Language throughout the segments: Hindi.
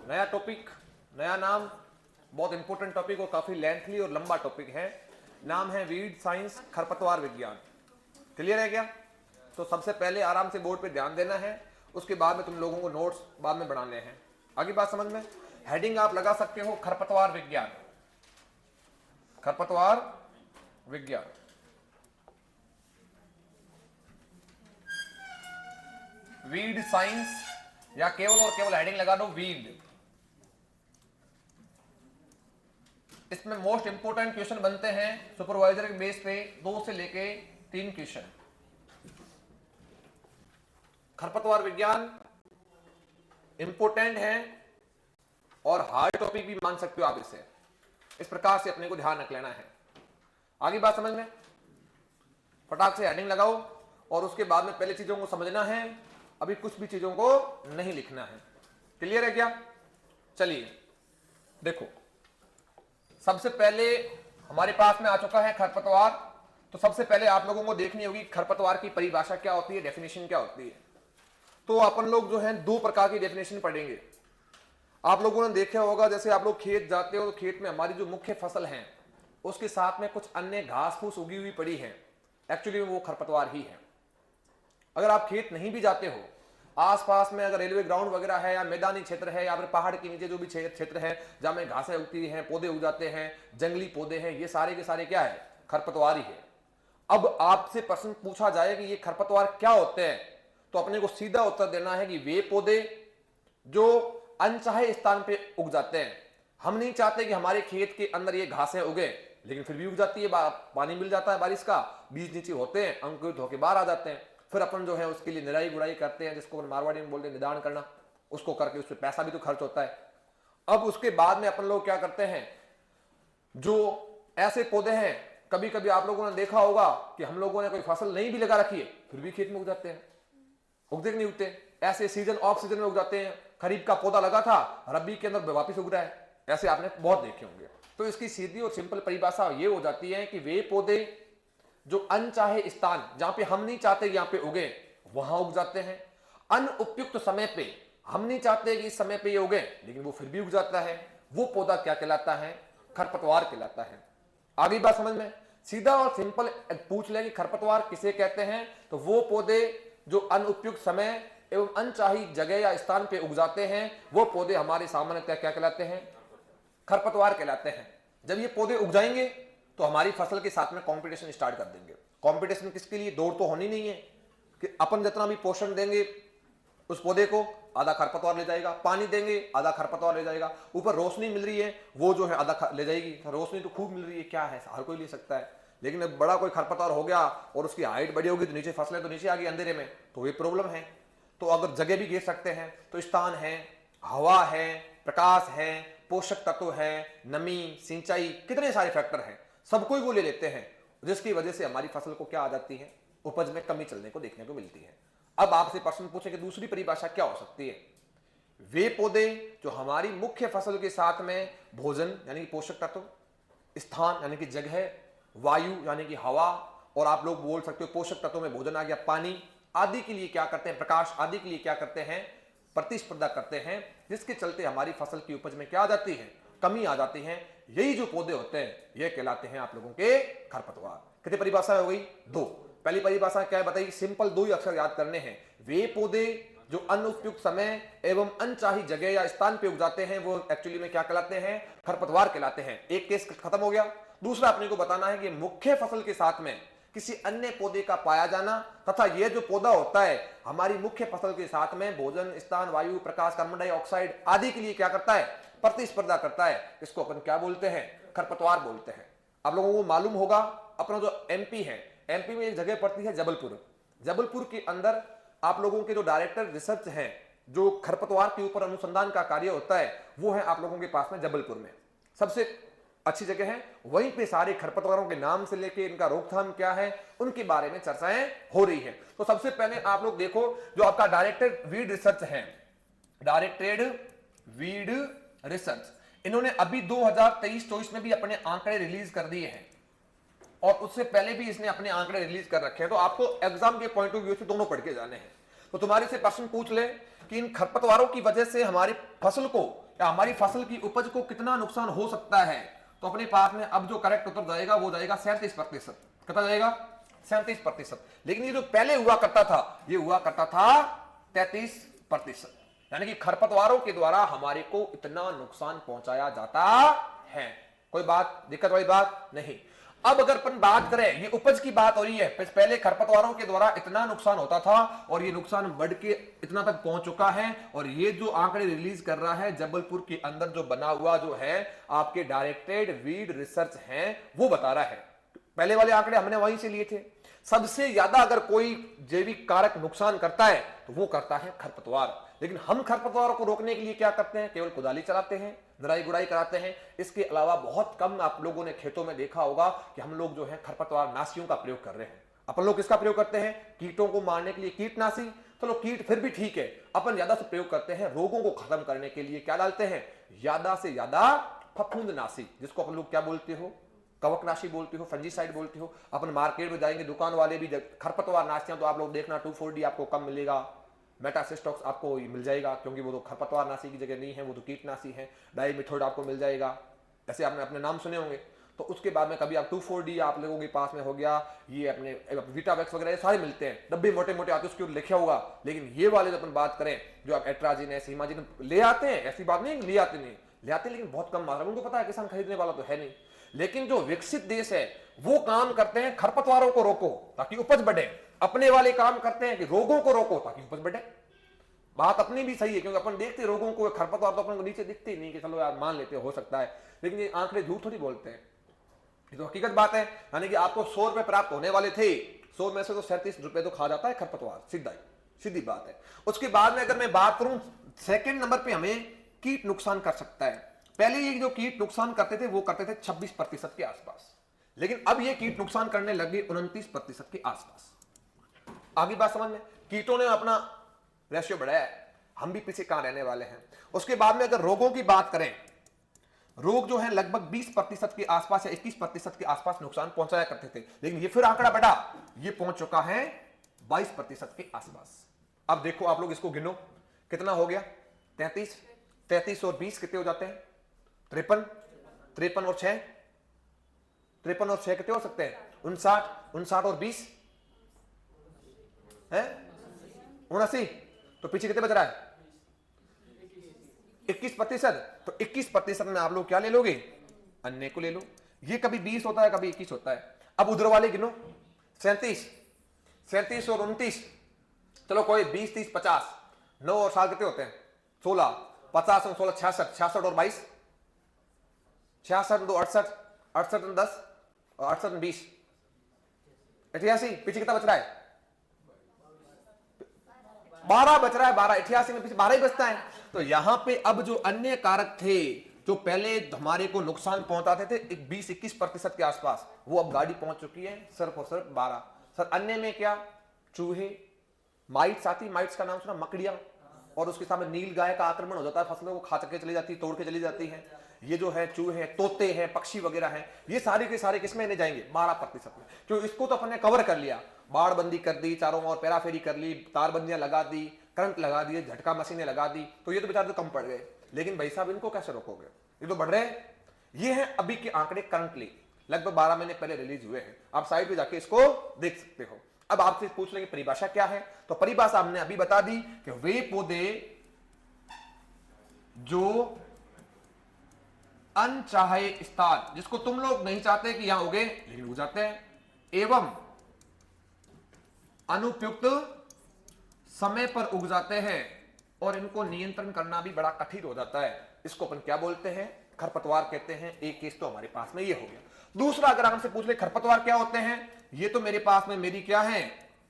नया टॉपिक, नया नाम, बहुत इंपॉर्टेंट टॉपिक और काफी लेंथली और लंबा टॉपिक है। नाम है वीड साइंस, खरपतवार विज्ञान। क्लियर है क्या? तो सबसे पहले आराम से बोर्ड पे ध्यान देना है, उसके बाद में तुम लोगों को नोट्स बाद में बनाने हैं। आगे बात समझ में? हेडिंग आप लगा सकते हो खरपतवार विज्ञान, खरपतवार विज्ञान। वीड साइंस या केवल और केवल हेडिंग लगा दो वीड। इसमें मोस्ट इंपोर्टेंट क्वेश्चन बनते हैं सुपरवाइजर के बेस पे 2 से लेके 3 क्वेश्चन। खरपतवार विज्ञान इंपोर्टेंट है और हार्ड टॉपिक भी मान सकते हो आप इसे। इस प्रकार से अपने को ध्यान रख लेना है। आगे बात समझ में? फटाक से हेडिंग लगाओ और उसके बाद में पहले चीजों को समझना है, अभी कुछ भी चीजों को नहीं लिखना है। क्लियर है क्या? चलिए देखो, सबसे पहले हमारे पास में आ चुका है खरपतवार। तो सबसे पहले आप लोगों को देखनी होगी खरपतवार की परिभाषा क्या होती है, डेफिनेशन क्या होती है। तो अपन लोग जो है 2 प्रकार की डेफिनेशन पढ़ेंगे। आप लोगों ने देखा होगा, जैसे आप लोग खेत जाते हो तो खेत में हमारी जो मुख्य फसल है उसके साथ में कुछ अन्य घास फूस उगी हुई पड़ी है, एक्चुअली वो खरपतवार ही है। अगर आप खेत नहीं भी जाते हो, आसपास में अगर रेलवे ग्राउंड वगैरह है या मैदानी क्षेत्र है या फिर पहाड़ के नीचे जो भी क्षेत्र है जहां में घासें उगती हैं, पौधे उग जाते हैं, जंगली पौधे हैं, ये सारे के सारे क्या है? खरपतवार ही है। अब आपसे प्रश्न पूछा जाए कि ये खरपतवार क्या होते हैं, तो अपने को सीधा उत्तर देना है कि वे पौधे जो अनचाहे स्थान पे उग जाते हैं। हम नहीं चाहते कि हमारे खेत के अंदर ये घासें उगे, लेकिन फिर भी उग जाती है, पानी मिल जाता है बारिश का, बीज नीचे होते हैं, अंकुरित होकर बाहर आ जाते हैं। फिर अपन जो है उसके लिए निराई गुड़ाई करते हैं, जिसको मारवाड़ी में बोलते हैं निदान करना, उसको करके उससे पैसा भी तो खर्च होता है। अब उसके बाद में अपन लोग क्या करते हैं, जो ऐसे पौधे हैं, कभी कभी आप लोगों ने देखा होगा कि हम लोगों ने कोई फसल नहीं भी लगा रखी है फिर भी खेत में उग जाते हैं। उगते नहीं उगते? ऐसे सीजन ऑफ सीजन में उग जाते हैं। खरीफ का पौधा लगा था, रबी के अंदर वापिस उग रहा है, ऐसे आपने बहुत देखे होंगे। तो इसकी सीधी और सिंपल परिभाषा ये हो जाती है कि वे पौधे जो अनचाहे स्थान, जहां पे हम नहीं चाहते यहां पे उगे, वहां उग जाते हैं। अनुपयुक्त समय पे, हम नहीं चाहते कि इस समय पे ये उगे, लेकिन वो फिर भी उग जाता है, वो पौधा क्या कहलाता है? खरपतवार कहलाता है। आगे बात समझ में? सीधा और सिंपल पूछ ले कि खरपतवार किसे कहते हैं, तो वो पौधे जो अनुपयुक्त समय एवं अनचाही जगह या स्थान पे उग जाते हैं, वो पौधे हमारे सामान्यतः क्या कहलाते हैं? खरपतवार कहलाते हैं। जब ये पौधे उग जाएंगे तो हमारी फसल के साथ में कंपटीशन स्टार्ट कर देंगे। कंपटीशन किसके लिए? दौड़ तो होनी नहीं है कि अपन जितना भी पोषण देंगे उस पौधे को, आधा खरपतवार ले जाएगा, पानी देंगे आधा खरपतवार ले जाएगा, ऊपर रोशनी मिल रही है वो जो है आधा ले जाएगी। रोशनी तो खूब मिल रही है, क्या है, हर कोई ले सकता है, लेकिन अब बड़ा कोई खरपतवार हो गया और उसकी हाइट बड़ी होगी तो नीचे फसलें तो नीचे आ गई अंधेरे में, तो ये प्रॉब्लम है। तो अगर जगह भी घेर सकते हैं तो स्थान है, हवा है, प्रकाश है, पोषक तत्व है, नमी, सिंचाई, कितने सारे फैक्टर हैं, सब कोई वो ले लेते हैं, जिसकी वजह से हमारी फसल को क्या आ जाती है? उपज में कमी चलने को देखने को मिलती है। अब आपसे प्रश्न पूछे कि दूसरी परिभाषा क्या हो सकती है? वे पौधे जो हमारी मुख्य फसल के साथ में भोजन यानी कि पोषक तत्व, स्थान यानी कि जगह, वायु यानी कि हवा, और आप लोग बोल सकते हो पोषक तत्वों में भोजन आ गया पानी आदि के लिए क्या करते हैं, प्रकाश आदि के लिए क्या करते हैं? प्रतिस्पर्धा करते हैं, जिसके चलते हमारी फसल की उपज में क्या आ जाती है? कमी आ जाती है। यही जो पौधे होते हैं ये कहलाते हैं आप लोगों के खरपतवार। कितनी परिभाषा हो गई? 2। पहली परिभाषा क्या है बताइए? सिंपल 2 ही अक्षर याद करने हैं। वे पौधे जो अनुपयुक्त समय एवं अनचाही जगह या स्थान पे उग जाते हैं वो एक्चुअली में क्या कहलाते हैं? खरपतवार कहलाते हैं। एक केस खत्म हो गया। दूसरा अपने को बताना है कि मुख्य फसल के साथ में किसी अन्य पौधे का पाया जाना, तथा यह जो पौधा होता है हमारी मुख्य फसल के साथ में भोजन, स्थान, वायु, प्रकाश, कार्बन डाइऑक्साइड आदि के लिए क्या करता है? प्रतिस्पर्धा करता है। इसको अपन क्या बोलते हैं? खरपतवार बोलते हैं। आप लोगों को मालूम होगा अपना जो एमपी है, एमपी में एक जगह पड़ती है जबलपुर। जबलपुर के अंदर आप लोगों के जो डायरेक्टर रिसर्च हैं, जो खरपतवार के ऊपर अनुसंधान का कार्य होता है, वो है आप लोगों के पास में जबलपुर में। सबसे अच्छी जगह है। वहीं पे सारे खरपतवारों के नाम से लेके इनका रोकथाम क्या है उनके बारे में चर्चाएं हो रही है। तो सबसे पहले आप लोग देखो, जो आपका डायरेक्टेड वीड रिसर्च है, डायरेक्टेड वीड रिसर्च, इन्होंने अभी 2023-24 में भी अपने आंकड़े रिलीज कर दिए हैं और उससे पहले भी इसने अपने आंकड़े रिलीज कर रखे हैं। तो आपको एग्जाम के पॉइंट ऑफ व्यू से दोनों पढ़ के जाने हैं। तो तुम्हारे से प्रश्न पूछ ले कि इन खरपतवारों की वजह से हमारी फसल को या हमारी फसल की उपज को कितना नुकसान हो सकता है, तो अपने पास में अब जो करेक्ट उत्तर जाएगा वो जाएगा 37%। कितना जाएगा? 37%। लेकिन ये जो पहले हुआ करता था, ये हुआ करता था 33%। यानी कि खरपतवारों के द्वारा हमारे को इतना नुकसान पहुंचाया जाता है। कोई बात दिक्कत वाली बात नहीं। अब अगर अपन बात करें, ये उपज की बात हो रही है, पहले खरपतवारों के द्वारा इतना नुकसान होता था और ये नुकसान बढ़ के इतना तक पहुंच चुका है। और ये जो आंकड़े रिलीज कर रहा है जबलपुर के अंदर जो बना हुआ जो है आपके डायरेक्टेड वीड रिसर्च है वो बता रहा है। पहले वाले आंकड़े हमने वहीं से लिए थे। सबसे ज्यादा अगर कोई जैविक कारक नुकसान करता है तो वो करता है खरपतवार। लेकिन हम खरपतवारों को रोकने के लिए क्या करते हैं? केवल कुदाली चलाते हैं, निराई गुड़ाई कराते हैं। इसके अलावा बहुत कम आप लोगों ने खेतों में देखा होगा कि हम लोग जो है खरपतवार नाशियों का प्रयोग कर रहे हैं। अपन लोग किसका प्रयोग करते हैं? कीटों को मारने के लिए कीटनाशी। चलो कीट फिर भी ठीक है, अपन ज्यादा से प्रयोग करते हैं रोगों को खत्म करने के लिए। क्या डालते हैं? ज्यादा से ज्यादा फफूंदनाशी, जिसको अपन लोग क्या बोलते हो? कवकनाशी बोलते हो, फंजीसाइड बोलते हो। अपन मार्केट में जाएंगे, दुकान वाले भी खरपतवार नाशते हैं, तो आप लोग देखना 2,4-D आपको कम मिलेगा, मेटासिस्टॉक्स आपको मिल जाएगा, क्योंकि वो तो खरपतवार नाशी की जगह नहीं है, वो तो कीटनाशी है। डाइमिथोएट आपको मिल जाएगा, ऐसे आपने अपने नाम सुने होंगे। तो उसके बाद में कभी आप 2,4-D आप लोगों के पास में हो गया, ये अपने विटावेक्स वगैरह सारे मिलते हैं, डब्बे मोटे मोटे आते हैं, उसके ऊपर लिखा होगा। लेकिन ये वाले जो अपन बात करें, जो आप एट्राजिन है, सीमाजिन ले आते हैं, ऐसी बात नहीं ले आते नहीं, ले आते लेकिन बहुत कम मात्रा में। उनको पता है किसान खरीदने वाला तो है नहीं। लेकिन जो विकसित देश है वो काम करते हैं खरपतवारों को रोको ताकि उपज बढ़े, अपने वाले काम करते हैं कि रोगों को रोको ताकि उपज बढ़े। बात अपनी भी सही है, क्योंकि अपन देखते रोगों को, खरपतवार तो अपन को नीचे दिखते ही नहीं, कि चलो यार मान लेते हो सकता है, लेकिन ये आंकड़े झूठ थोड़ी बोलते हैं, ये तो हकीकत बात है। यानी कि आपको 100 रुपए प्राप्त होने वाले थे, 100 में से तो 37 रुपए तो खा जाता है खरपतवार, सीधी बात है। उसके बाद में अगर मैं बात करूं, सेकंड नंबर पे हमें कीट नुकसान कर सकता है। पहले ये जो कीट नुकसान करते थे वो करते थे 26% के आसपास, लेकिन अब ये कीट नुकसान करने लगे 29% के आसपास। आगे बात समझ में, कीटों ने अपना रेशियो बढ़ाया है, हम भी पीछे कहां रहने वाले हैं। उसके बाद में अगर रोगों की बात करें, रोग जो है लगभग 20% के आसपास या 21% के आसपास नुकसान पहुंचाया करते थे, लेकिन ये फिर आंकड़ा बढ़ा, ये पहुंच चुका है 22% के आसपास। अब देखो आप लोग इसको गिनो, कितना हो गया? 33 और 20 कितने हो जाते हैं? 53 और 6, 53 और 6 कितने हो सकते हैं? 59 और 20 है 79। तो पीछे कितने बच रहा है? 21%। तो 21% में आप लोग क्या ले लोगे? अन्य को ले लो। ये कभी 20 होता है, कभी 21 होता है। अब उधर वाले गिनो, 37 और 29, चलो कोई 20, 30, 50, 9 और 7 कितने होते हैं? 16, 50 और 16 66, 66 और 22 66, 2 68, 68 और 10 और 68 और 20 88। पीछे कितना बच रहा है? 12 बच रहा है। 12, 88 में पीछे 12 ही बचता है। तो यहां पे अब जो अन्य कारक थे जो पहले हमारे को नुकसान पहुंचाते थे 20-21% के आसपास, वो अब गाड़ी पहुंच चुकी है सिर्फ और सिर्फ 12। सर अन्य में क्या? चूहे, माइट्स आती, माइट्स का नाम सुना? मकड़ियां, और उसके सामने नील गाय का आक्रमण हो जाता है, फसलों को खा के चली जाती है, तोड़ के चली जाती है। ये जो है चूहे, तोते हैं, पक्षी वगैरह हैं, ये सारे के सारे किसमें नहीं जाएंगे? 12% में। क्यों? इसको तो अपन ने कवर कर लिया, बाड़ बंदी कर दी, चारों ओर पेराफेरी कर ली, तारबंदियां लगा दी, करंट लगा दिए, झटका मशीनें लगा दी, तो ये तो बेचारे तो कम पड़ गए। लेकिन भाई साहब इनको कैसे रोकोगे? ये तो बढ़ रहे हैं। ये है अभी के आंकड़े, करंटली लगभग 12 महीने पहले रिलीज हुए हैं। आप साइट पे जाके इसको देख सकते हो। अब आपसे पूछ लेंगे परिभाषा क्या है, तो परिभाषा हमने अभी बता दी कि वे पौधे जो अनचाहे स्थान, जिसको तुम लोग नहीं चाहते कि यहां उगे लेकिन उग जाते हैं, एवं अनुपयुक्त समय पर उग जाते हैं और इनको नियंत्रण करना भी बड़ा कठिन हो जाता है, इसको अपन क्या बोलते हैं? खरपतवार कहते हैं। एक केस तो हमारे पास में ये हो गया। दूसरा अगर हमसे पूछ ले खरपतवार क्या होते हैं, ये तो मेरे पास में मेरी क्या है?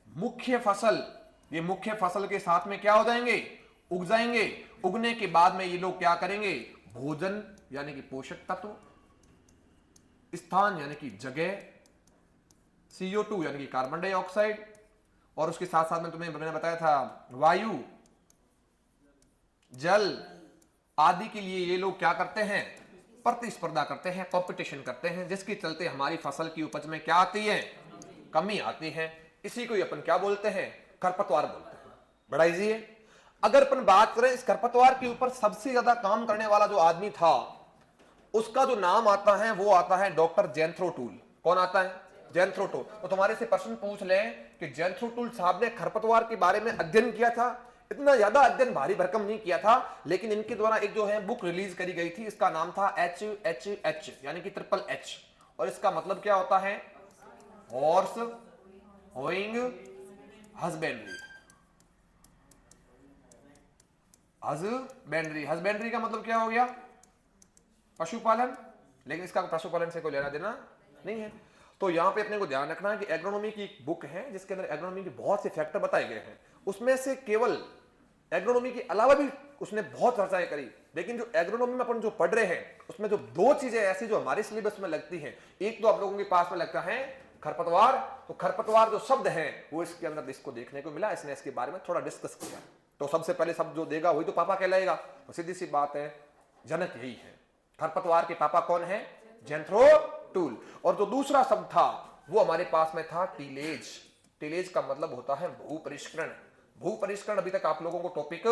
मुख्य फसल। ये मुख्य फसल के साथ में क्या हो जाएंगे? उग जाएंगे। उगने के बाद में ये लोग क्या करेंगे? भोजन यानी कि पोषक तत्व, स्थान यानी कि जगह, CO2 यानी कि कार्बन डाइऑक्साइड, और उसके साथ साथ में तुम्हें मैंने बताया था वायु, जल आदि के लिए ये लोग क्या करते हैं? प्रतिस्पर्धा करते हैं, कंपटीशन करते हैं, जिसके चलते हमारी फसल की उपज में क्या आती है? कमी आती है। इसी को अपन क्या बोलते हैं? खरपतवार बोलते हैं। बड़ा इजी है। अगर अपन बात करें इस खरपतवार के ऊपर सबसे ज्यादा काम करने वाला जो आदमी था, उसका जो नाम आता है वो आता है डॉक्टर जेंथ्रो टूल। कौन आता है? जेंथ्रो टूल। तो तुम्हारे से प्रश्न पूछ लें कि जेंथ्रो टूल साहब ने खरपतवार के बारे में अध्ययन किया था। इतना ज्यादा अध्ययन भारी भरकम नहीं किया था, लेकिन इनके द्वारा एक जो है बुक रिलीज करी गई थी, इसका नाम था HHH यानी कि ट्रिपल H, और इसका मतलब क्या होता है? Horse hoeing husbandry. Husbandry, husbandry का मतलब क्या हो गया? पशुपालन। लेकिन इसका पशुपालन से कोई लेना देना नहीं है। तो यहां पे अपने को ध्यान रखना है कि एग्रोनॉमी की एक बुक है जिसके अंदर एग्रोनॉमी के बहुत से फैक्टर बताए गए हैं। उसमें से केवल एग्रोनॉमी के अलावा भी उसने बहुत चर्चाएं करी, लेकिन जो एग्रोनॉमी में अपन जो पढ़ रहे हैं उसमें जो दो चीजें ऐसी जो हमारे सिलेबस में लगती हैं, एक तो आप लोगों के पास में लगता है खरपतवार। तो खरपतवार जो शब्द है वो इसके अंदर इसको देखने को मिला, इसने इसके बारे में थोड़ा डिस्कस किया। तो सबसे पहले शब्द जो देगा वही तो पापा कहलाएगा। तो सीधी सी बात है, जनक यही है। खरपतवार के पापा कौन है? जेंथ्रो टूल। और जो दूसरा शब्द था वो हमारे पास में था टिलेज। टिलेज का मतलब होता है भू परिष्करण। भू परिष्करण अभी तक आप लोगों को टॉपिक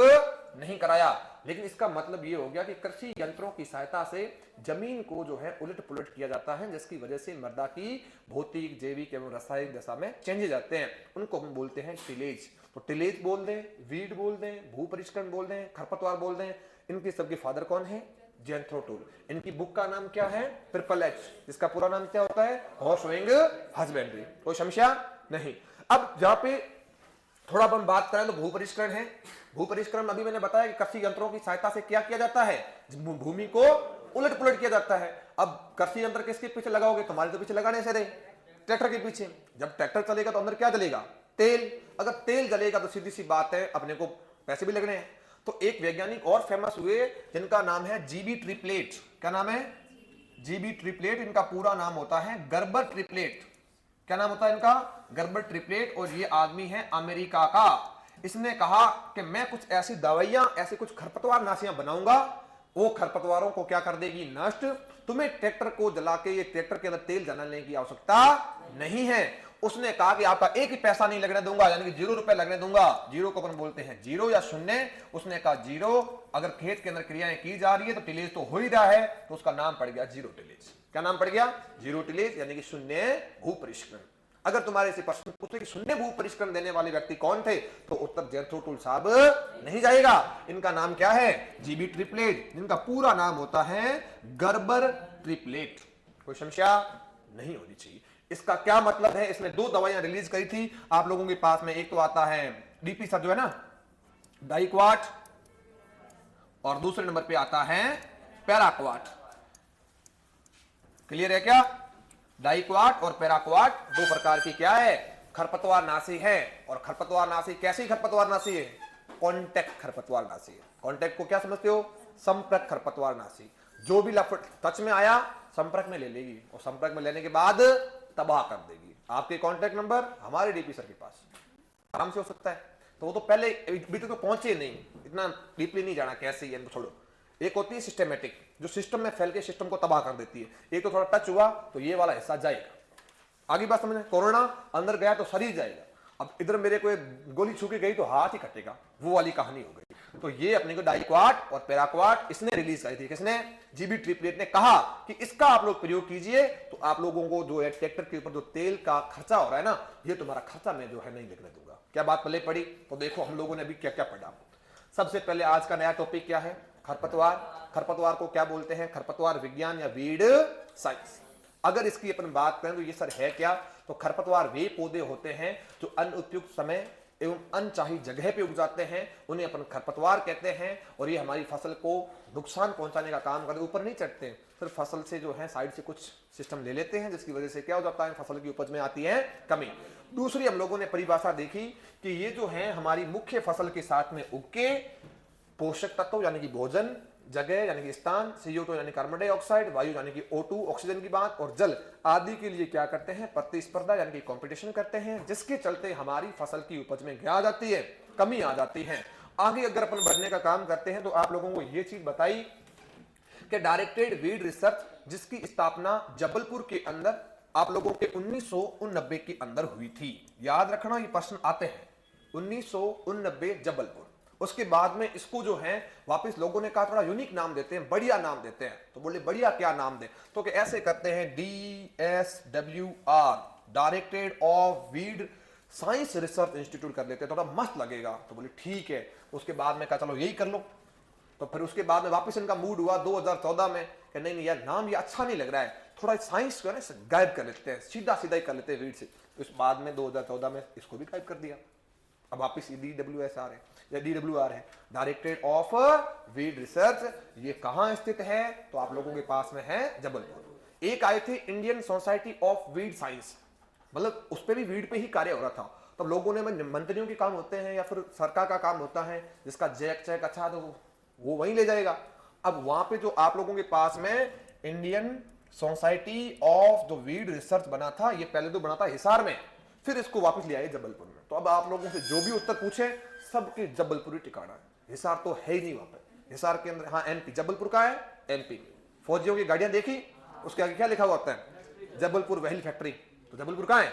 नहीं कराया, लेकिन इसका मतलब ये हो गया कि कृषि यंत्रों की सहायता से जमीन को जो है उलट पुलट किया जाता है, जिसकी वजह से मृदा की भौतिक, जैविक एवं रासायनिक दशा में चेंजेस आते हैं। उनको हम बोलते हैं टिलेज। तो टिलेज बोल दें, वीड बोल दें, भू परिष्करण बोल दें, खरपतवार बोल दें, इनके सबके फादर कौन है? जेंथ्रो टूल। इनकी बुक का नाम क्या है? ट्रिपल H, जिसका पूरा नाम क्या होता है? Horse hoeing husbandry. कोई समस्या नहीं। अब जहां पे थोड़ा अपन बात करें तो भू परिष्करण है। भू परिष्करण अभी मैंने बताया कि कृषि यंत्रों की सहायता से क्या किया जाता है? भूमि को उलट पुलट किया जाता है। अब कृषि यंत्र किसके पीछे लगाओगे? तुम्हारे तो पीछे लगाने से रहे, ट्रैक्टर के पीछे। जब ट्रैक्टर चलेगा तो अंदर क्या जलेगा? तेल। अगर तेल जलेगा तो सीधी सी बात है अपने को पैसे भी लगने हैं। तो एक वैज्ञानिक और फेमस हुए जिनका नाम है जीबी ट्रिपलेट। क्या नाम है? GB triplet. इनका पूरा नाम होता है गर्बर ट्रिपलेट। क्या नाम होता है इनका? Gerber triplet. और ये आदमी है अमेरिका का। इसने कहा कि मैं कुछ ऐसी दवाइयां, ऐसे कुछ खरपतवार नाशियां बनाऊंगा, वो खरपतवारों को क्या कर देगी? नष्ट। तुम्हें ट्रैक्टर को जला के ये ट्रैक्टर के अंदर तेल जलाने की आवश्यकता नहीं है। उसने कहा कि आपका एक ही पैसा नहीं लगने दूंगा, यानी कि 0 रुपए लगने दूंगा। जीरो को अपन बोलते हैं जीरो या शून्य। उसने कहा जीरो। अगर खेत के अंदर क्रियाएं की जा रही है तो टिलेज तो हो ही रहा है, तो उसका नाम पड़ गया जीरो टिलेज। क्या नाम पड़ गया? जीरो टिलेज, यानी कि शून्य भू परिष्करण। अगर तुम्हारे से प्रश्न पूछे कि शून्य भू परिष्करण देने वाले व्यक्ति कौन थे, तो उत्तर जेंथ्रो टूल साहब नहीं जाएगा। इनका नाम क्या है? जीबी ट्रिपलेट, जिनका पूरा नाम होता है गर्बर ट्रिपलेट। कोई समस्या नहीं होनी चाहिए। इसका क्या मतलब है? इसने 2 दवाइयां रिलीज करी थी आप लोगों के पास में। एक तो आता है डीपी सर जो है ना, डाइक्वाट, और दूसरे नंबर पे आता है पैराक्वाट। क्लियर है क्या? डाइक्वाट और पैराक्वाट 2 प्रकार की क्या है? खरपतवार नाशी है। और खरपतवार नाशी कैसी खरपतवार नाशी है? कॉन्टैक्ट खरपतवार नाशी है। कॉन्टैक्ट को क्या समझते हो? संपर्क खरपतवार नाशी। जो भी टच में आया संपर्क में ले लेगी, और संपर्क में लेने के बाद तबाह कर देगी। आपके कॉन्टैक्ट नंबर हमारे डीपी सर के पास आराम से हो सकता है। तो वो तो पहले अभी तक तो पहुंचे नहीं, इतना डीपली नहीं जाना कैसे ही, छोड़ो। एक होती है सिस्टमेटिक, जो सिस्टम में फैल के सिस्टम को तबाह कर देती है। एक तो थोड़ा टच हुआ तो ये वाला हिस्सा जाएगा। आगे बात समझना, कोरोना अंदर गया तो शरीर जाएगा। अब इधर मेरे को गोली छू के गई तो हाथ ही कटेगा, वो वाली कहानी हो गई। तो ये अपने को डाइक्वाट और पैराक्वाट इसने रिलीज करी थी। किसने? जीबी ट्रिपलेट ने कहा कि इसका आप लोग प्रयोग कीजिए तो आप लोगों को जो है ट्रैक्टर के ऊपर जो तेल का खर्चा हो रहा है ना, ये तुम्हारा खर्चा मैं जो है नहीं लगने दूंगा। क्या बात पले पड़ी? तो देखो हम लोगों ने अभी क्या क्या पढ़ा। सबसे पहले आज का नया टॉपिक क्या है? खरपतवार। खरपतवार को क्या बोलते हैं? खरपतवार विज्ञान या वीड साइंस। अगर इसकी अपन बात करें तो ये सर है क्या? तो खरपतवार वे पौधे होते हैं जो अनुपयुक्त समय एवं अनचाही जगह पे उग जाते हैं, उन्हें अपन खरपतवार कहते हैं। और ये हमारी फसल को नुकसान पहुंचाने का काम करते, ऊपर नहीं चढ़ते, सिर्फ फसल से जो है साइड से कुछ सिस्टम ले लेते हैं, जिसकी वजह से क्या हो जाता है? फसल की उपज में आती है कमी। दूसरी हम लोगों ने परिभाषा देखी कि ये जो है हमारी मुख्य फसल के साथ में उग के पोषक तत्व यानी कि भोजन, जगह यानी कि स्थान, CO2 यानी कार्बन डाइऑक्साइड, वायु यानी कि O2 ऑक्सीजन की बात, और जल आदि के लिए क्या करते हैं? प्रतिस्पर्धा यानी कि कंपटीशन करते हैं, जिसके चलते हमारी फसल की उपज में क्या आ जाती है? कमी आ जाती है। आगे अगर अपन बढ़ने का काम करते हैं तो आप लोगों को यह चीज बताई कि डायरेक्टेड वीड रिसर्च, जिसकी स्थापना जबलपुर के अंदर आप लोगों के 1989 के अंदर हुई थी। याद रखना ये प्रश्न आते हैं। 1989 जबलपुर। उसके बाद में इसको जो है वापस लोगों ने कहा थोड़ा यूनिक नाम देते हैं, बढ़िया नाम देते हैं। तो बोले बढ़िया क्या नाम दे, तो कि ऐसे करते हैं DSWR, directorate of weed science research institute कर लेते हैं, थोड़ा मस्त लगेगा। तो बोले ठीक है। उसके बाद में कहा चलो यही कर लो। तो फिर उसके बाद में वापस इनका मूड हुआ 2014 में कि नहीं नहीं यार नाम ये अच्छा नहीं लग रहा है, थोड़ा साइंस को ना गायब कर लेते हैं, सीधा सीधा ही कर लेते हैं वीड से। तो इस बाद में 2014 में इसको भी गायब कर दिया। अब वापिस DWSR है या DWR है, डायरेक्टरेट ऑफ वीड रिसर्च। ये कहां स्थित है, तो आप लोगों के पास में है जबलपुर। एक आए थे Indian society of weed science, मतलब उस पर भी वीड पे ही कार्य हो रहा था। तब लोगों ने मंत्रियों के काम होते हैं या फिर सरकार का काम होता है, जिसका जैक चैक अच्छा तो वो वहीं ले जाएगा। अब वहां पे जो आप लोगों के पास में Indian society of the weed research बना था, ये पहले तो बना था हिसार में, फिर इसको वापस ले आए जबलपुर में। तो अब आप लोगों से जो भी उत्तर पूछे सबके जबलपुर ही ठिकाना है, हिसार तो है ही नहीं वहां पे। हिसार के अंदर हाँ MP, जबलपुर का है MP में। फौजियों की गाड़ियां देखी, उसके आगे क्या लिखा हुआ होता है, जबलपुर व्हील फैक्ट्री। तो जबलपुर कहाँ है,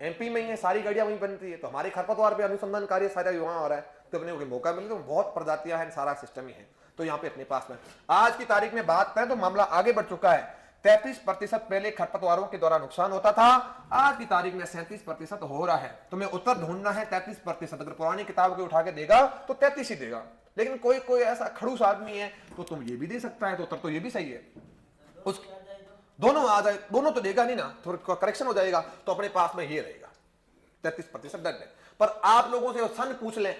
MP में ही है, सारी गाड़ियां वहीं बनती है। तो हमारे खरपतवार पे अनुसंधान कार्य सारा वहां हो रहा है। तो अपने को मौका मिले तो बहुत प्रजातियां हैं, सारा सिस्टम ही है। तो यहाँ पे अपने पास में आज की तारीख में बात करें तो मामला आगे बढ़ चुका है। 33% पहले खरपतवारों के द्वारा नुकसान होता था, आज की तारीख में 37% हो रहा है। तुम्हें उत्तर ढूंढना है 33%। अगर पुरानी किताब को उठा के देगा तो 33 ही देगा, लेकिन कोई कोई ऐसा खड़ूस आदमी है तो तुम ये भी दे सकता है, तो उत्तर तो ये भी सही है। उस दोनों आ जाए, दोनों तो देगा नहीं ना, थोड़ा करेक्शन हो जाएगा, तो अपने पास में ये रहेगा 33% डन है। पर आप लोगों से सन पूछ लें,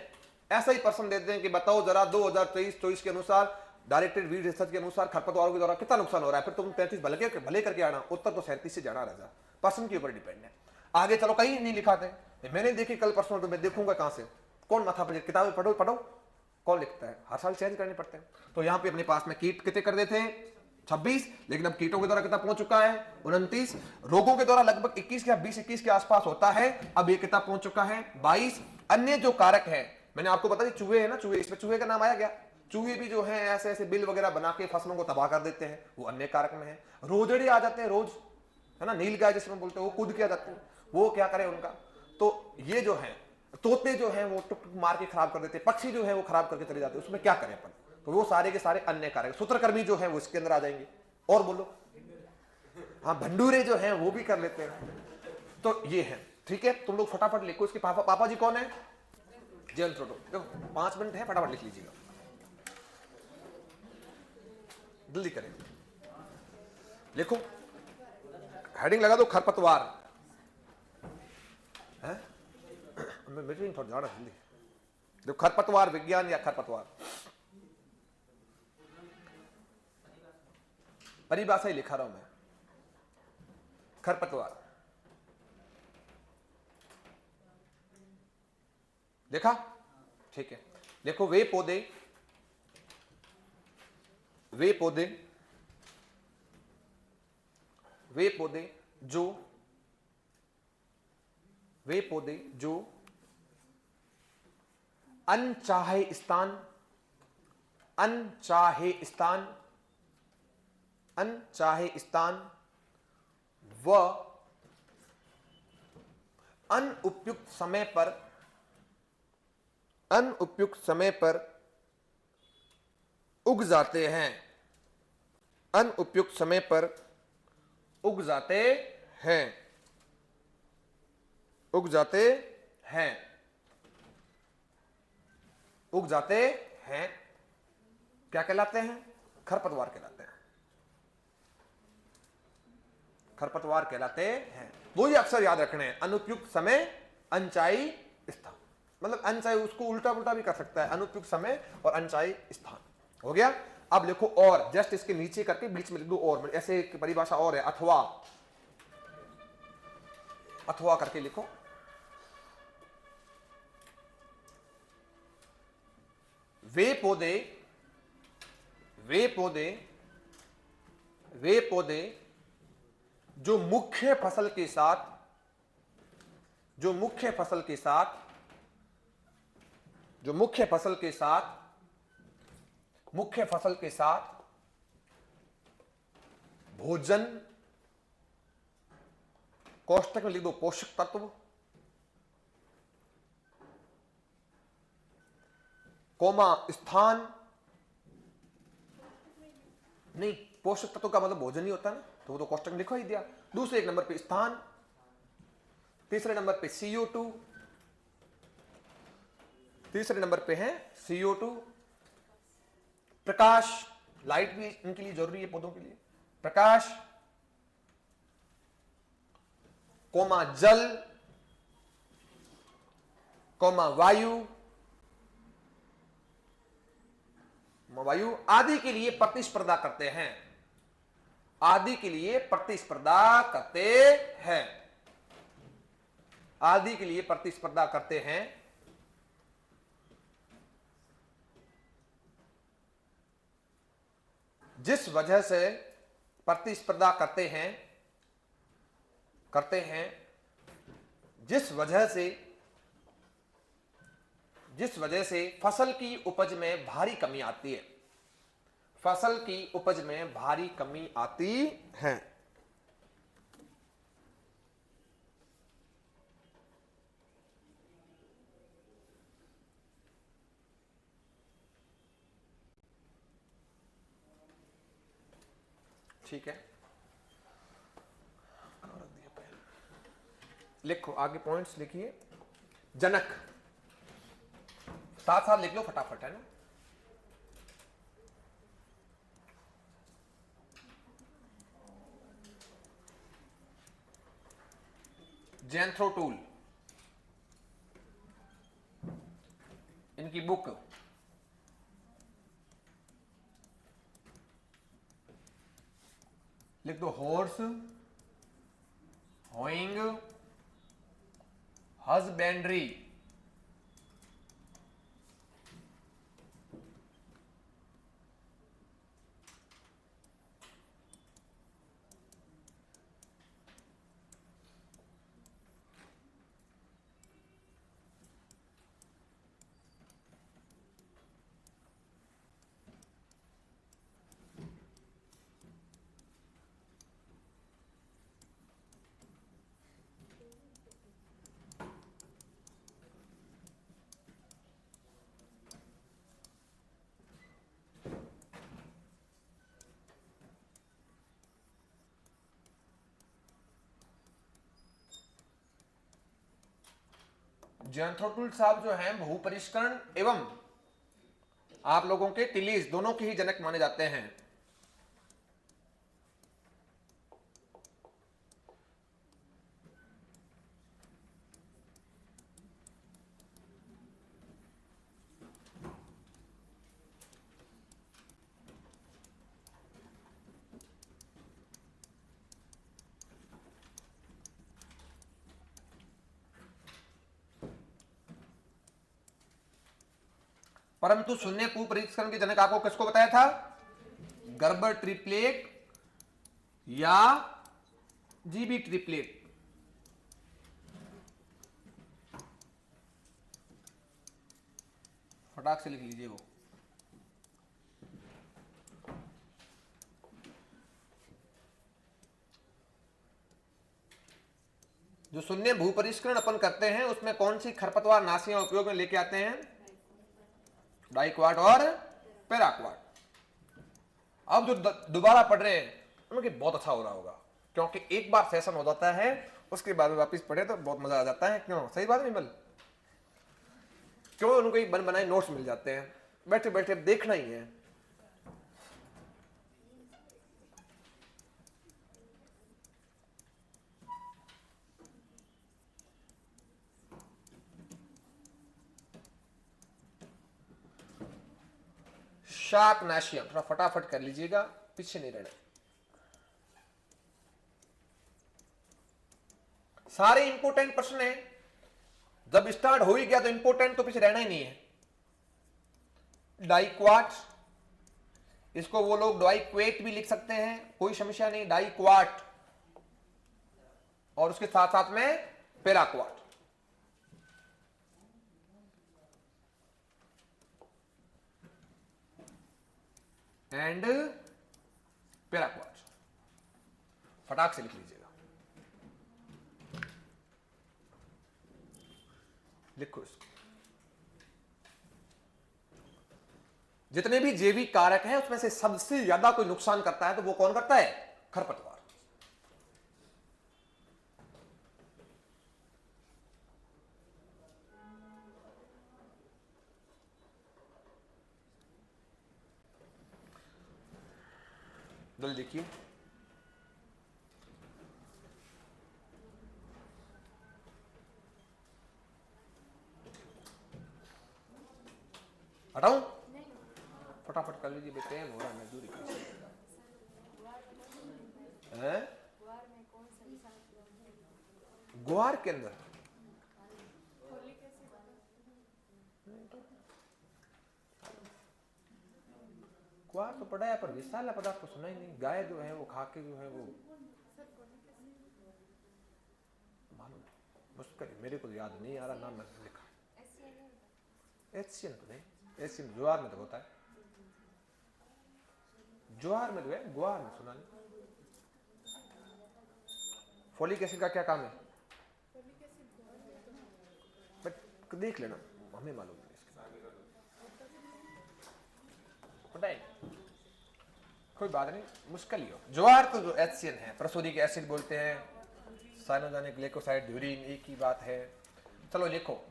ऐसा ही प्रश्न देते हैं कि बताओ जरा 2023-24 के अनुसार डायरेक्टेड वीड रिसर्च के अनुसार खरपतवारों के द्वारा कितना नुकसान हो रहा है, फिर तुम 33 भले करके आना, उत्तर तो 37 से जाना राजा, पर्सन के ऊपर डिपेंड है। आगे चलो, कहीं नहीं लिखा थे, मैंने देखी कल परसों, तो मैं देखूंगा कहां से, कौन माथा पर किताबें पढ़ो कौन लिखता है, हर साल चेंज करने पड़ते हैं। तो यहां पे अपने पास में कीट कितने कर देते हैं 26, लेकिन अब कीटों के द्वारा कितना पहुंच चुका है 29, रोगों के द्वारा लगभग 21 या 20-21 के आसपास होता है, अब ये कितना पहुंच चुका है 22। अन्य जो कारक है, मैंने आपको बता दी चूहे है ना, चूहे, इसमें चूहे का नाम आया गया। चूहे भी जो है ऐसे ऐसे बिल वगैरह बना के फसलों को तबाह कर देते हैं, वो अन्य कारक में है। रोजड़े आ जाते हैं, रोज है ना, नील गाय जिसमें बोलते हैं, वो कूद के आ जाते हैं, वो क्या करे उनका। तो ये जो है तोते जो है वो टुक मार के खराब कर देते हैं, पक्षी जो है वो खराब करके चले जाते हैं, उसमें क्या करें अपन। तो वो सारे के सारे अन्य कारक, सूत्रकर्मी जो है वो इसके अंदर आ जाएंगे। और बोलो, हाँ भंडूरे जो है वो भी कर लेते हैं। तो ये है, ठीक है, तुम लोग फटाफट लिखो। इसके पापा जी कौन है, जयंत रोटो। देखो 5 मिनट है, फटाफट लिख लीजिएगा, जल्दी करें, लिखो, हेडिंग लगा दो खरपतवार है, मीटिंग थोड़ा ज्यादा जल्दी। देखो खरपतवार विज्ञान या खरपतवार, परिभाषा ही लिखा रहा हूं मैं, खरपतवार देखा, ठीक है। देखो वे पौधे जो अनचाहे स्थान व अनुपयुक्त समय पर उग जाते हैं, अनुपयुक्त समय पर उग जाते हैं, क्या कहलाते हैं, खरपतवार कहलाते हैं। वो ही अक्सर याद रखने हैं, अनुपयुक्त समय, अनचाही स्थान, मतलब अनचाही, उसको उल्टा पुल्टा भी कर सकता है, अनुपयुक्त समय और अनचाही स्थान। हो गया। अब लिखो और, जस्ट इसके नीचे करके बीच में लिख दो और, ऐसे एक परिभाषा और है, अथवा करके लिखो। वे पौधे जो मुख्य फसल के साथ भोजन, कोष्टक में लिख दो पोषक तत्व, कोमा स्थान, नहीं पोषक तत्व का मतलब भोजन ही होता ना, तो वो तो कोष्टक में लिखवा ही दिया। दूसरे एक नंबर पे स्थान, तीसरे नंबर पे CO2, तीसरे नंबर पे है CO2। प्रकाश, लाइट भी इनके लिए जरूरी है पौधों के लिए, प्रकाश, कोमा जल, कोमा वायु, वायु आदि के लिए प्रतिस्पर्धा करते हैं, आदि के लिए प्रतिस्पर्धा करते हैं, आदि के लिए प्रतिस्पर्धा करते हैं। जिस वजह से प्रतिस्पर्धा करते हैं, जिस वजह से फसल की उपज में भारी कमी आती है, फसल की उपज में भारी कमी आती है। ठीक है, लिखो आगे पॉइंट्स लिखिए। जनक साथ साथ लिख लो फटाफट, है ना। जैंथ्रोटूल, इनकी बुक लिख दो। हॉर्स, होइंग, हस्बेंड्री, जैंथ्रोटूल साहब जो हैं बहुपरिष्करण एवं आप लोगों के टिलीज दोनों के ही जनक माने जाते हैं। परंतु शून्य परीक्षण के जनक आपको किसको बताया था? गर्बर ट्रिप्लेट या जीबी ट्रिप्लेट। फटाक से लिख लीजिए वो। जो शून्य भूपरिष्करण अपन करते हैं उसमें कौन सी खरपतवार नाशियां उपयोग में लेके आते हैं? डाइक्वाट और पैराक्वाट। अब जो दोबारा पढ़ रहे हैं उनके बहुत अच्छा हो रहा होगा, क्योंकि एक बार सेशन हो जाता है उसके बाद वापस पढ़े तो बहुत मजा आ जाता है। क्यों? सही बात है विमल? क्यों? उनको एक बन बनाए नोट्स मिल जाते हैं, बैठे बैठे देखना ही है। शाकनाशियम थोड़ा फटाफट कर लीजिएगा, पीछे नहीं रहना। सारे इंपोर्टेंट प्रश्न है, जब स्टार्ट हो ही गया तो इंपोर्टेंट तो पीछे रहना ही नहीं है। डाइक्वाट, इसको वो लोग डाइक्वेट भी लिख सकते हैं, कोई समस्या नहीं। डाइक्वाट और उसके साथ साथ में पैराक्वाट। एंड पैराक्वाट फटाक से लिख लीजिएगा। लिखो इसको। जितने भी जैविक कारक हैं उसमें से सबसे ज्यादा कोई नुकसान करता है तो वो कौन करता है? खरपतवार। जल्दी देखिए, हटाऊं? फटाफट कर लीजिए बेटे, हो रहा मजदूरी है। ग्वार के अंदर ग्वार तो पड़ा है पर विशाला पदार्थ तो सुना ही नहीं। गाय जो है वो खा के जो है वो मालूम मुश्किल, मेरे को याद नहीं आ रहा नाम मैंने लिखा। एशियन तो नहीं, एशियन ज्वार में तो होता है, ज्वार में जो है, ग्वार में सुना नहीं। फोलिक एसिड का क्या काम है? बट देख लेना, हमें मालूम नहीं पता है, कोई बात नहीं, मुश्किल ही हो। ज्वार तो जो एचियन है, प्रसोदिक एसिड बोलते हैं, साइनोजेनिक ग्लाइकोसाइड ध्यूरीन, एक ही बात है। चलो लिखो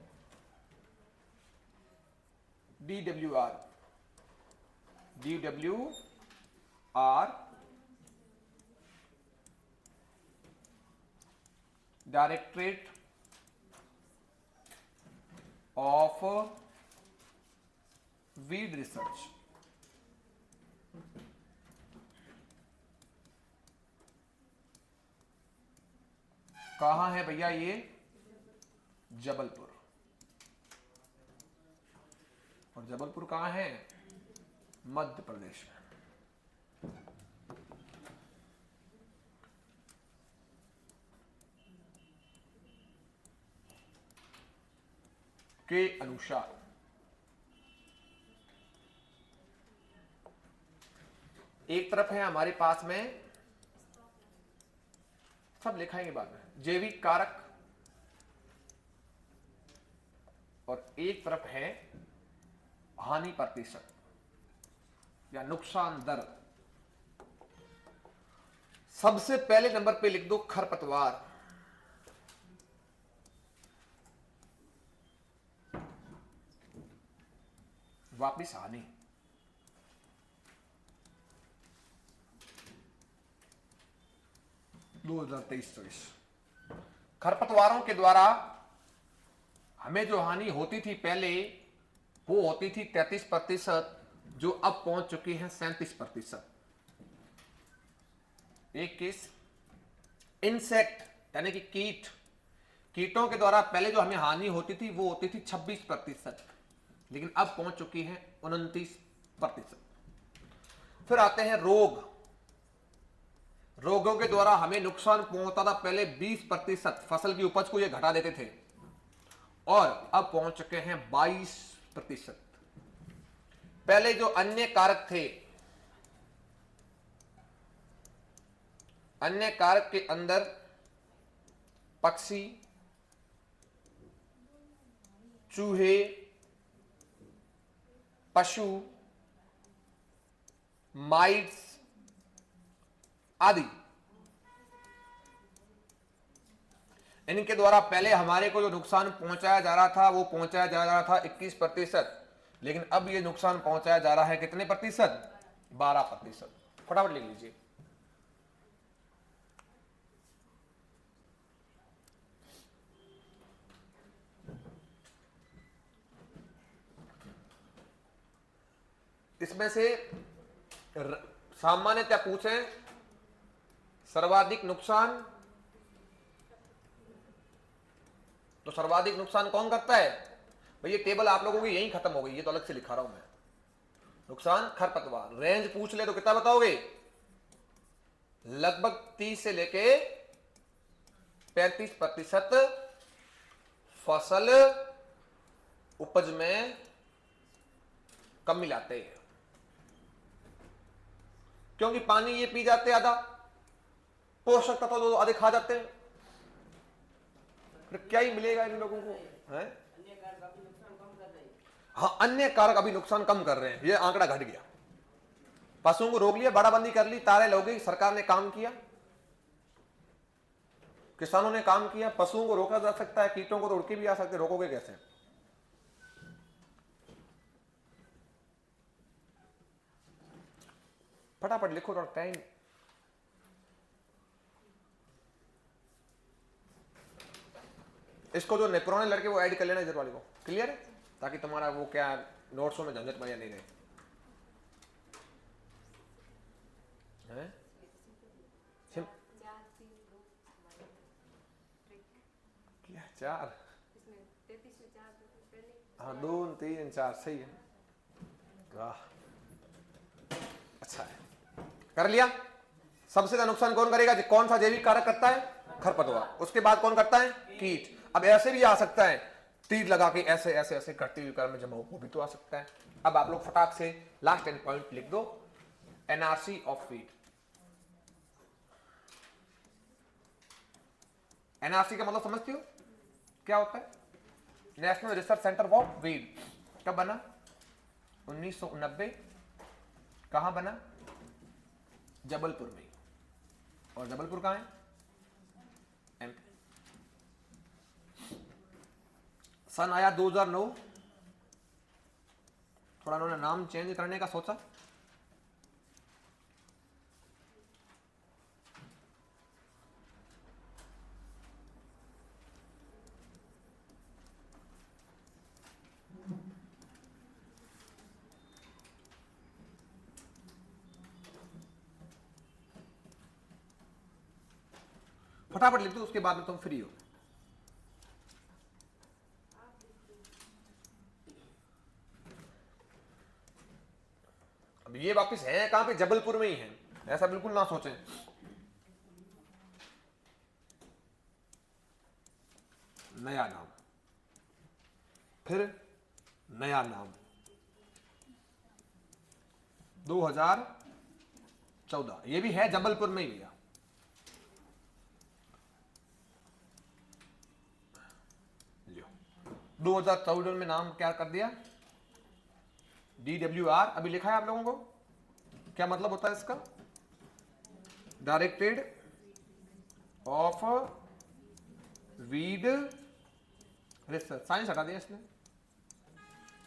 DWR, DWR directorate of weed research. कहां है भैया ये? जबलपुर। और जबलपुर कहां है? मध्य प्रदेश में। के अनुसार एक तरफ है हमारे पास में, सब लिखाएंगे बाद में, जैविक कारक, और एक तरफ है हानि प्रतिशत या नुकसान दर। सबसे पहले नंबर पे लिख दो खरपतवार, वापिस हानि। दो 2023-24 खरपतवारों के द्वारा हमें जो हानि होती थी पहले, वो होती थी 33%, जो अब पहुंच चुकी है 37%। एक केस इंसेक्ट यानी कि कीटों के द्वारा पहले जो हमें हानि होती थी वो होती थी 26%, लेकिन अब पहुंच चुकी है 29%। फिर आते हैं रोगों के द्वारा हमें नुकसान पहुंचता था पहले 20%, फसल की उपज को ये घटा देते थे, और अब पहुंच चुके हैं 22%। पहले जो अन्य कारक थे, अन्य कारक के अंदर पक्षी, चूहे, पशु, माइट्स आदि, इनके द्वारा पहले हमारे को जो नुकसान पहुंचाया जा रहा था वो पहुंचाया जा रहा था 21%, लेकिन अब ये नुकसान पहुंचाया जा रहा है कितने प्रतिशत? 12%। फटाफट लिख लीजिए। इसमें से सामान्यतः पूछें सर्वाधिक नुकसान, तो सर्वाधिक नुकसान कौन करता है? भाई ये टेबल आप लोगों की यहीं खत्म हो गई, ये तो अलग से लिखा रहा हूं मैं। नुकसान खरपतवार, रेंज पूछ ले तो कितना बताओगे? लगभग 30 से लेके 35% फसल उपज में कमी लाते हैं, क्योंकि पानी ये पी जाते आधा, पोषक तत्व तो आधे खा जाते हैं, फिर क्या ही मिलेगा इन लोगों को? है हाँ, अन्य कारक अभी नुकसान कम कर रहे हैं, ये आंकड़ा घट गया। पशुओं को रोक लिया, बाड़ाबंदी कर ली, तारे लोगे, सरकार ने काम किया, किसानों ने काम किया। पशुओं को रोका जा सकता है, कीटों को तो उड़ के भी आ सकते, रोकोगे कैसे? फटाफट लिखो, थोड़ा टाइम। इसको जो नेपुराने लड़के वो ऐड कर लेना इधर वाले को, क्लियर है? ताकि तुम्हारा वो क्या नोट्सों में झंझट बढ़िया नहीं रहे। हैं? क्या 4? हाँ, 2 3 4 सही है। वाह, अच्छा है, कर लिया। सबसे ज्यादा नुकसान कौन करेगा? कौन सा जैविक कारक करता है? खरपतवार। उसके बाद कौन करता है? कीट। अब ऐसे भी आ सकता है, तीर लगा के ऐसे ऐसे ऐसे करते हुए कार में जमा, वो भी तो आ सकता है। अब आप लोग फटाक से लास्ट एंड पॉइंट लिख दो, एनआरसी ऑफ वीड। एनआरसी का मतलब समझती हो क्या होता है? National research centre for weed. कब बना? 1990। कहां बना? जबलपुर में। और जबलपुर कहां है? एमपी। सन आया 2009, थोड़ा उन्होंने नाम चेंज करने का सोचा। फटाफट लिख दो, उसके बाद में तुम फ्री हो। अब ये वापस है कहां पे? जबलपुर में ही है, ऐसा बिल्कुल ना सोचें। नया नाम, फिर नया नाम, 2014। ये भी है जबलपुर में ही भैया। लियो, 2014 में नाम क्या कर दिया? DWR। अभी लिखा है आप लोगों को, क्या मतलब होता है इसका? Directed of weed research. Science हटा दिया इसने।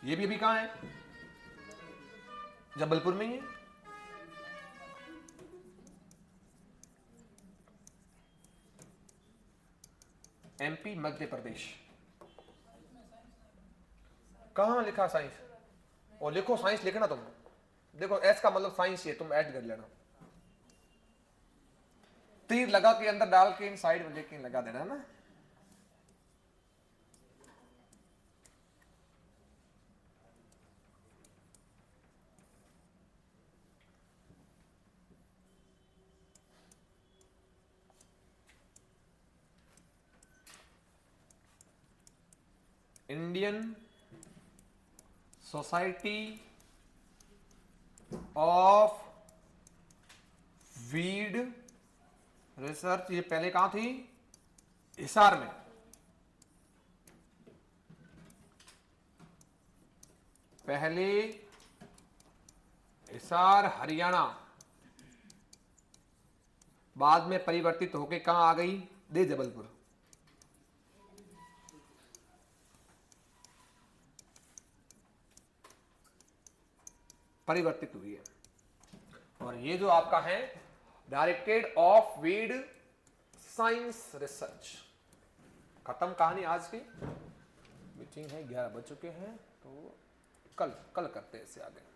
ये भी अभी कहां है? जबलपुर में ही है। एमपी, मध्य प्रदेश। कहां लिखा साइंस? और लिखो साइंस लिखना तुम। देखो एस का मतलब साइंस है, तुम ऐड कर लेना। तीर लगा के अंदर डाल के इन साइड में लेके लगा देना है ना। Indian society of weed research. ये पहले कहां थी? हिसार में। पहले हिसार हरियाणा, बाद में परिवर्तित होके कहां आ गई? दे जबलपुर। परिवर्तित हुई है। और ये जो आपका है directed of weed science research. खत्म कहानी आज की। मीटिंग है, 11 बज चुके हैं, तो कल करते हैं इससे आगे।